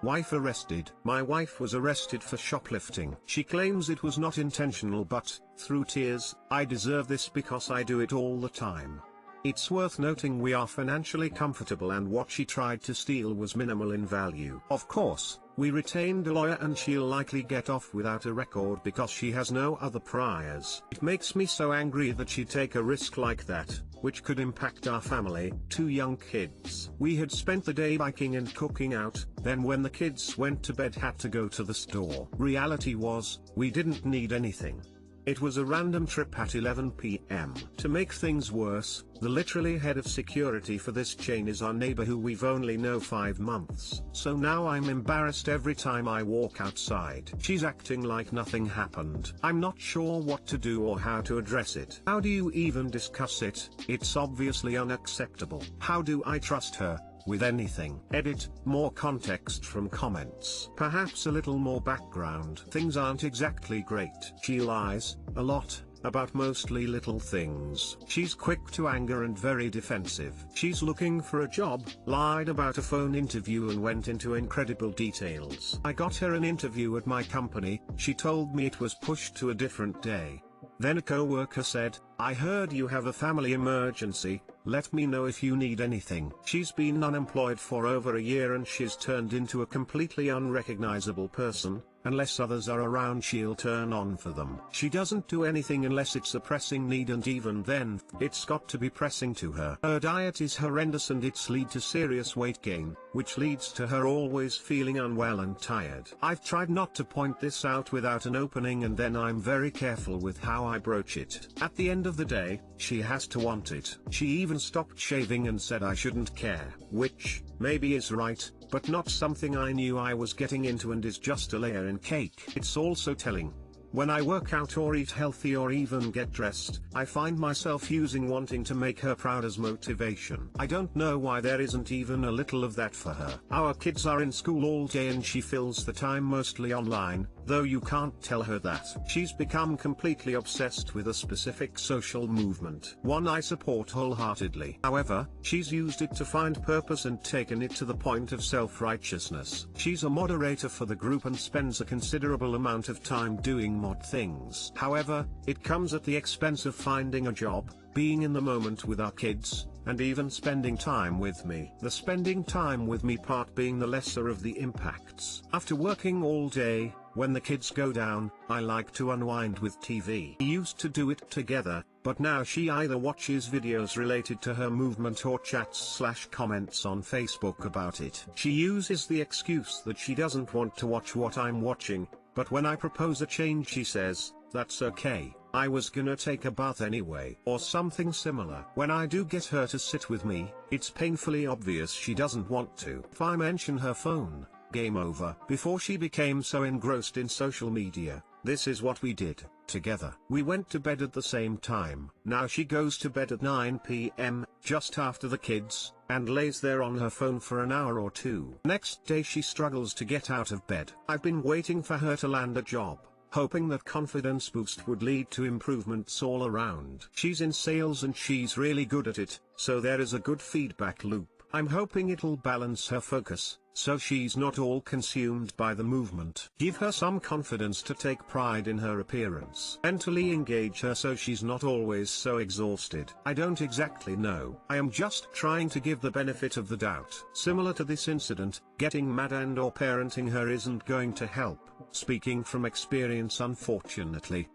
Wife arrested. My wife was arrested for shoplifting. She claims it was not intentional, but, through tears, I deserve this because I do it all the time. It's worth noting we are financially comfortable and what she tried to steal was minimal in value. Of course, we retained a lawyer and she'll likely get off without a record because she has no other priors. It makes me so angry that she'd take a risk like that, which could impact our family. 2 young kids. We had spent the day biking and cooking out, then when the kids went to bed had to go to the store. Reality was, we didn't need anything. It was a random trip at 11 p.m. To make things worse, the literally head of security for this chain is our neighbor who we've only known 5 months. So now I'm embarrassed every time I walk outside. She's acting like nothing happened. I'm not sure what to do or how to address it. How do you even discuss it? It's obviously unacceptable. How do I trust her with anything? Edit, more context from comments. Perhaps a little more background. Things aren't exactly great. She lies, a lot, about mostly little things. She's quick to anger and very defensive. She's looking for a job, lied about a phone interview and went into incredible details. I got her an interview at my company, she told me it was pushed to a different day. Then a co-worker said, I heard you have a family emergency, let me know if you need anything. She's been unemployed for over a year and she's turned into a completely unrecognizable person. Unless others are around she'll turn on for them. She doesn't do anything unless it's a pressing need, and even then, it's got to be pressing to her. Her diet is horrendous and it's lead to serious weight gain, which leads to her always feeling unwell and tired. I've tried not to point this out without an opening and then I'm very careful with how I broach it. At the end of the day, she has to want it. She even stopped shaving and said I shouldn't care, which, maybe is right, but not something I knew I was getting into and is just a layer in cake. It's also telling. When I work out or eat healthy or even get dressed, I find myself using wanting to make her proud as motivation. I don't know why there isn't even a little of that for her. Our kids are in school all day and she fills the time mostly online, though you can't tell her that. She's become completely obsessed with a specific social movement, one I support wholeheartedly. However, she's used it to find purpose and taken it to the point of self-righteousness. She's a moderator for the group and spends a considerable amount of time doing mod things. However, it comes at the expense of finding a job, being in the moment with our kids, and even spending time with me. The spending time with me part being the lesser of the impacts. After working all day, when the kids go down, I like to unwind with TV. We used to do it together, but now she either watches videos related to her movement or chats/comments on Facebook about it. She uses the excuse that she doesn't want to watch what I'm watching, but when I propose a change she says, that's okay, I was gonna take a bath anyway, or something similar. When I do get her to sit with me, it's painfully obvious she doesn't want to. If I mention her phone, game over. Before she became so engrossed in social media, this is what we did, together. We went to bed at the same time. Now she goes to bed at 9 p.m., just after the kids, and lays there on her phone for an hour or two. Next day she struggles to get out of bed. I've been waiting for her to land a job, hoping that confidence boost would lead to improvements all around. She's in sales and she's really good at it, so there is a good feedback loop. I'm hoping it'll balance her focus, so she's not all consumed by the movement. Give her some confidence to take pride in her appearance. Mentally engage her so she's not always so exhausted. I don't exactly know. I am just trying to give the benefit of the doubt. Similar to this incident, getting mad and or parenting her isn't going to help. Speaking from experience, unfortunately.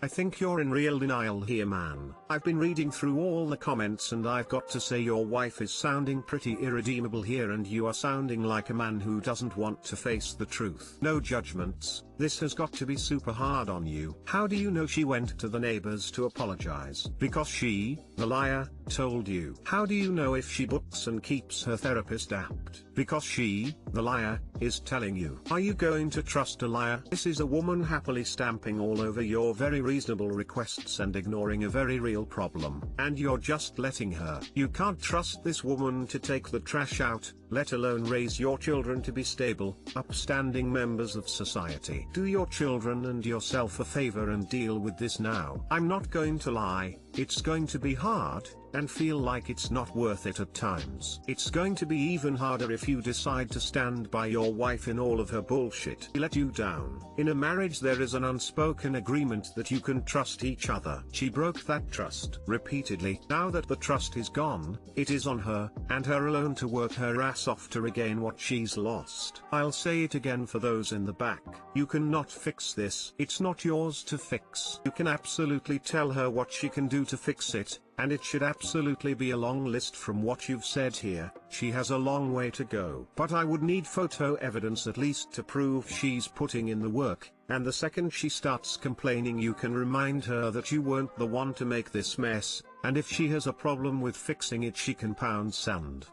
I think you're in real denial here, man. I've been reading through all the comments and I've got to say your wife is sounding pretty irredeemable here, and you are sounding like a man who doesn't want to face the truth. No judgments, this has got to be super hard on you. How do you know she went to the neighbors to apologize? Because she, the liar, told you. How do you know if she books and keeps her therapist apt? Because she, the liar, is telling you. Are you going to trust a liar? This is a woman happily stamping all over your very reasonable requests and ignoring a very real problem. And you're just letting her. You can't trust this woman to take the trash out, let alone raise your children to be stable, upstanding members of society. Do your children and yourself a favor and deal with this now. I'm not going to lie, it's going to be hard, and feel like it's not worth it at times. It's going to be even harder if you decide to stand by your wife in all of her bullshit. She let you down. In a marriage there is an unspoken agreement that you can trust each other. She broke that trust repeatedly. Now that the trust is gone, it is on her, and her alone, to work her ass off to regain what she's lost. I'll say it again for those in the back. You cannot fix this. It's not yours to fix. You can absolutely tell her what she can do to fix it, and it should absolutely be a long list from what you've said here. She has a long way to go. But I would need photo evidence at least to prove she's putting in the work, and the second she starts complaining you can remind her that you weren't the one to make this mess, and if she has a problem with fixing it she can pound sand.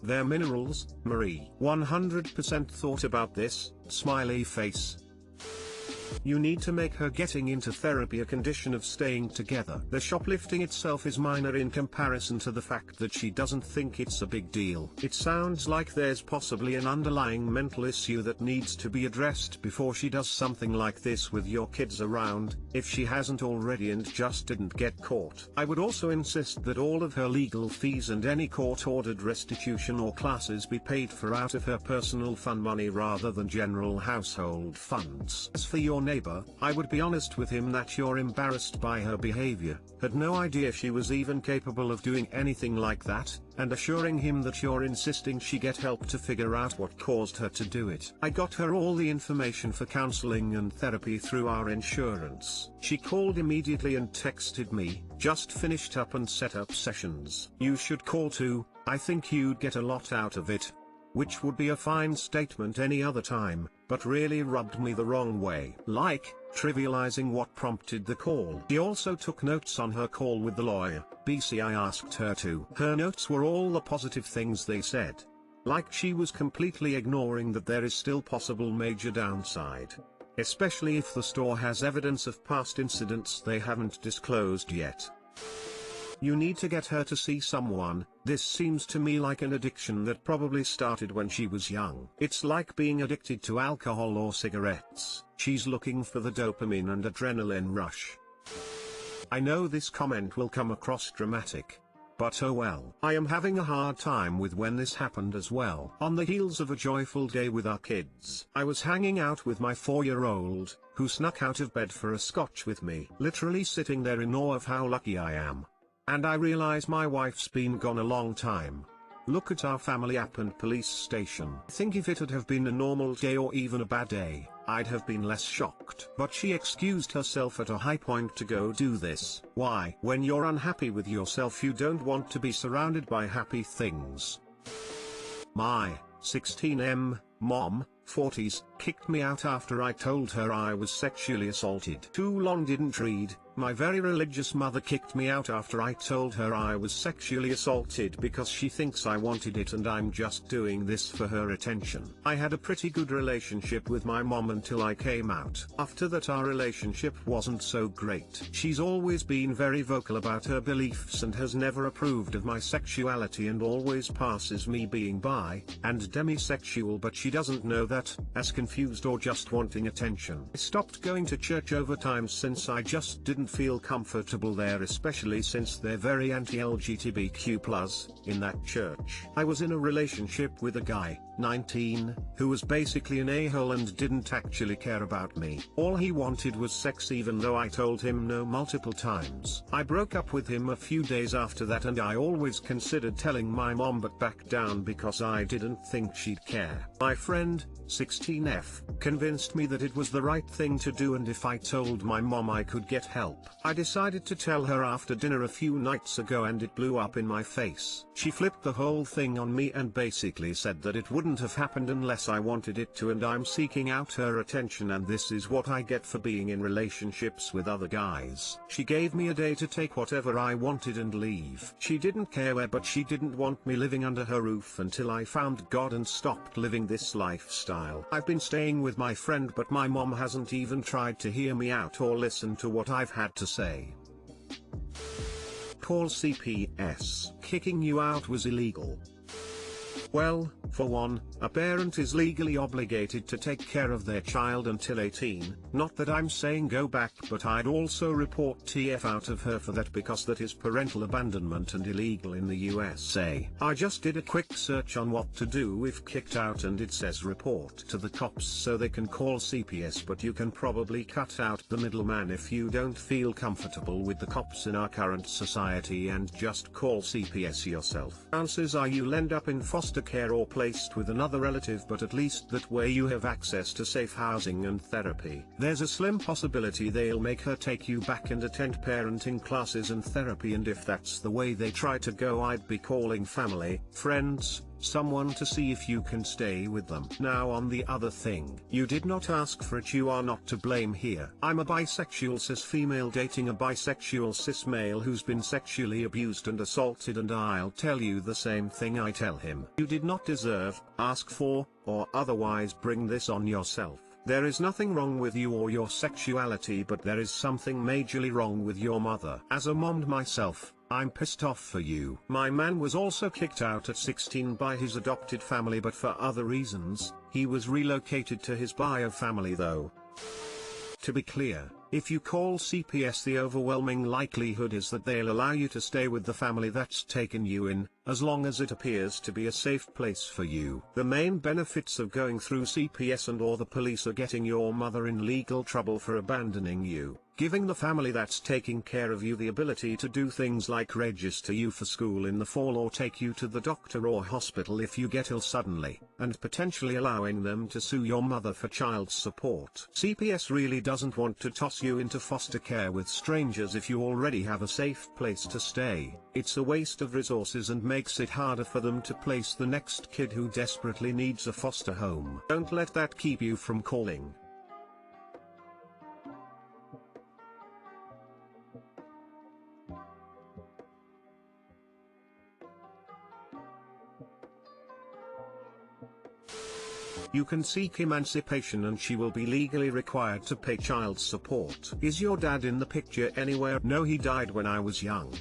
They're minerals, Marie. 100% thought about this, smiley face. You need to make her getting into therapy a condition of staying together. The shoplifting itself is minor in comparison to the fact that she doesn't think it's a big deal. It sounds like there's possibly an underlying mental issue that needs to be addressed before she does something like this with your kids around, if she hasn't already and just didn't get caught. I would also insist that all of her legal fees and any court-ordered restitution or classes be paid for out of her personal fund money rather than general household funds. As for your neighbor, I would be honest with him that you're embarrassed by her behavior, had no idea she was even capable of doing anything like that, and assuring him that you're insisting she get help to figure out what caused her to do it. I got her all the information for counseling and therapy through our insurance. She called immediately and texted me, just finished up and set up sessions. You should call too, I think you'd get a lot out of it. Which would be a fine statement any other time, but really rubbed me the wrong way. Like, trivializing what prompted the call. He also took notes on her call with the lawyer. BC, I asked her to. Her notes were all the positive things they said. Like she was completely ignoring that there is still possible major downside. Especially if the store has evidence of past incidents they haven't disclosed yet. You need to get her to see someone. This seems to me like an addiction that probably started when she was young. It's like being addicted to alcohol or cigarettes. She's looking for the dopamine and adrenaline rush. I know this comment will come across dramatic. But oh well. I am having a hard time with when this happened as well. On the heels of a joyful day with our kids, I was hanging out with my 4-year-old, who snuck out of bed for a scotch with me. Literally sitting there in awe of how lucky I am. And I realize my wife's been gone a long time. Look at our family app and police station. I think if it had have been a normal day or even a bad day, I'd have been less shocked. But she excused herself at a high point to go do this. Why? When you're unhappy with yourself you don't want to be surrounded by happy things. My 16M mom, 40s, kicked me out after I told her I was sexually assaulted. Too long didn't read. My very religious mother kicked me out after I told her I was sexually assaulted because she thinks I wanted it and I'm just doing this for her attention. I had a pretty good relationship with my mom until I came out. After that our relationship wasn't so great. She's always been very vocal about her beliefs and has never approved of my sexuality and always passes me being bi and demisexual, but she doesn't know that, as confused or just wanting attention. I stopped going to church over time since I just didn't feel comfortable there, especially since they're very anti-LGBTQ+ in that church. I was in a relationship with a guy, 19, who was basically an a-hole and didn't actually care about me. All he wanted was sex, even though I told him no multiple times. I broke up with him a few days after that and I always considered telling my mom but backed down because I didn't think she'd care. My friend, 16F, convinced me that it was the right thing to do and if I told my mom I could get help. I decided to tell her after dinner a few nights ago and it blew up in my face. She flipped the whole thing on me and basically said that it wouldn't have happened unless I wanted it to and I'm seeking out her attention and this is what I get for being in relationships with other guys. She gave me a day to take whatever I wanted and leave. She didn't care where, but she didn't want me living under her roof until I found God and stopped living this lifestyle. I've been staying with my friend but my mom hasn't even tried to hear me out or listen to what I've had to say. Call CPS. Kicking you out was illegal. Well, for one, A parent is legally obligated to take care of their child until 18, not that I'm saying go back, but I'd also report TF out of her for that, because that is parental abandonment and illegal in the USA. I just did a quick search on what to do if kicked out and it says report to the cops so they can call CPS, but you can probably cut out the middleman if you don't feel comfortable with the cops in our current society and just call CPS yourself. Chances are you'll end up in foster care or placed with another relative, but at least that way you have access to safe housing and therapy. There's a slim possibility they'll make her take you back and attend parenting classes and therapy, and if that's the way they try to go, I'd be calling family, friends, someone to see if you can stay with them. Now on the other thing, you did not ask for it, you are not to blame here. I'm a bisexual cis female dating a bisexual cis male who's been sexually abused and assaulted, and I'll tell you the same thing I tell him. You did not deserve, ask for, or otherwise bring this on yourself. There is nothing wrong with you or your sexuality, but there is something majorly wrong with your mother. As a mom myself, I'm pissed off for you. My man was also kicked out at 16 by his adopted family, but for other reasons. He was relocated to his bio family though. To be clear, if you call CPS, the overwhelming likelihood is that they'll allow you to stay with the family that's taken you in, as long as it appears to be a safe place for you. The main benefits of going through CPS and or the police are getting your mother in legal trouble for abandoning you, giving the family that's taking care of you the ability to do things like register you for school in the fall or take you to the doctor or hospital if you get ill suddenly, and potentially allowing them to sue your mother for child support. CPS really doesn't want to toss you into foster care with strangers if you already have a safe place to stay. It's a waste of resources and makes it harder for them to place the next kid who desperately needs a foster home. Don't let that keep you from calling. You can seek emancipation and she will be legally required to pay child support. Is your dad in the picture anywhere? No, he died when I was young.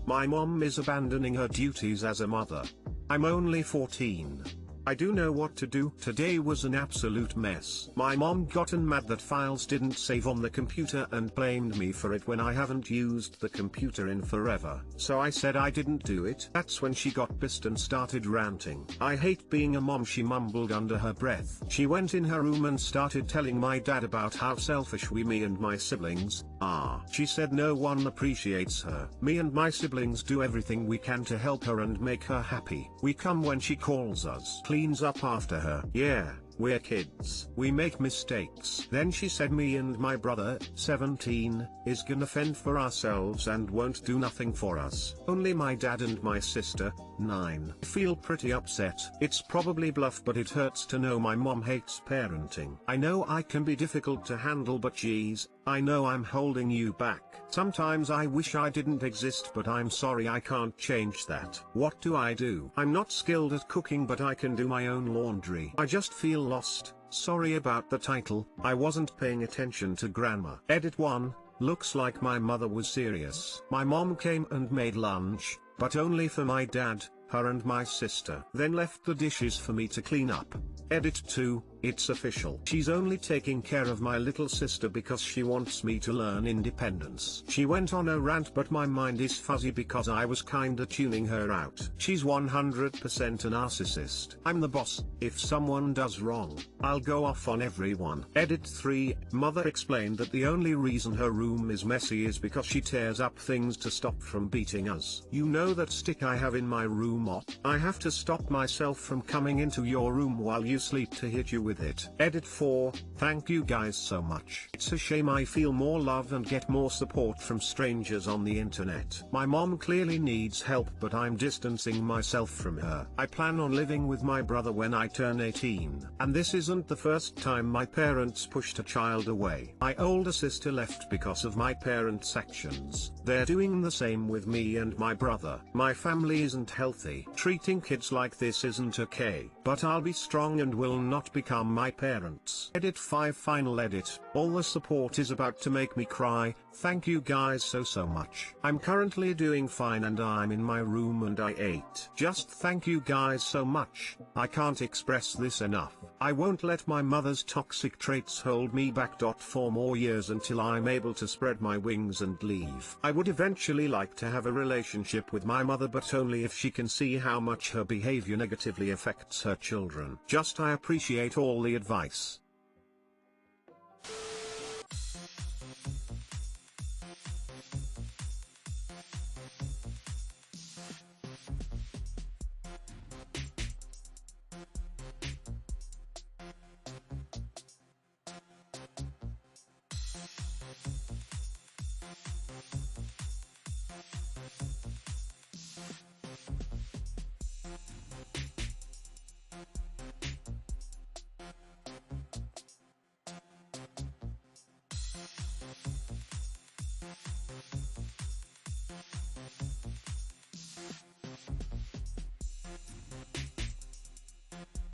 My mom is abandoning her duties as a mother. I'm only 14. I do know what to do. Today was an absolute mess. My mom gotten mad that files didn't save on the computer and blamed me for it when I haven't used the computer in forever. So I said I didn't do it. That's when she got pissed and started ranting. I hate being a mom, she mumbled under her breath. She went in her room and started telling my dad about how selfish me and my siblings are. She said no one appreciates her. Me and my siblings do everything we can to help her and make her happy. We come when she calls us. Cleans up after her. Yeah, we're kids. We make mistakes. Then she said me and my brother, 17, is gonna fend for ourselves and won't do nothing for us. Only my dad and my sister, 9. I feel pretty upset. It's probably bluff, but it hurts to know my mom hates parenting. I know I can be difficult to handle, but geez, I know I'm holding you back. Sometimes I wish I didn't exist, but I'm sorry I can't change that. What do I do? I'm not skilled at cooking, but I can do my own laundry. I just feel lost. Sorry about the title, I wasn't paying attention to grammar. Edit 1, looks like my mother was serious. My mom came and made lunch, but only for my dad, her and my sister. Then left the dishes for me to clean up. Edit 2, it's official. She's only taking care of my little sister because she wants me to learn independence. She went on a rant, but my mind is fuzzy because I was kinda tuning her out. She's 100% a narcissist. I'm the boss. If someone does wrong, I'll go off on everyone. Edit 3, mother explained that the only reason her room is messy is because she tears up things to stop from beating us. You know that stick I have in my room op? I have to stop myself from coming into your room while you sleep to hit you with it. Edit 4, thank you guys so much. It's a shame I feel more love and get more support from strangers on the internet. My mom clearly needs help, but I'm distancing myself from her. I plan on living with my brother when I turn 18. And this isn't the first time my parents pushed a child away. My older sister left because of my parents' actions. They're doing the same with me and my brother. My family isn't healthy. Treating kids like this isn't okay. But I'll be strong and will not become my parents. Edit 5, final edit. All the support is about to make me cry. Thank you guys so much. I'm currently doing fine and I'm in my room and I ate. Just thank you guys so much. I can't express this enough. I won't let my mother's toxic traits hold me back. For more years until I'm able to spread my wings and leave. I would eventually like to have a relationship with my mother, but only if she can see how much her behavior negatively affects her children. I appreciate all the advice.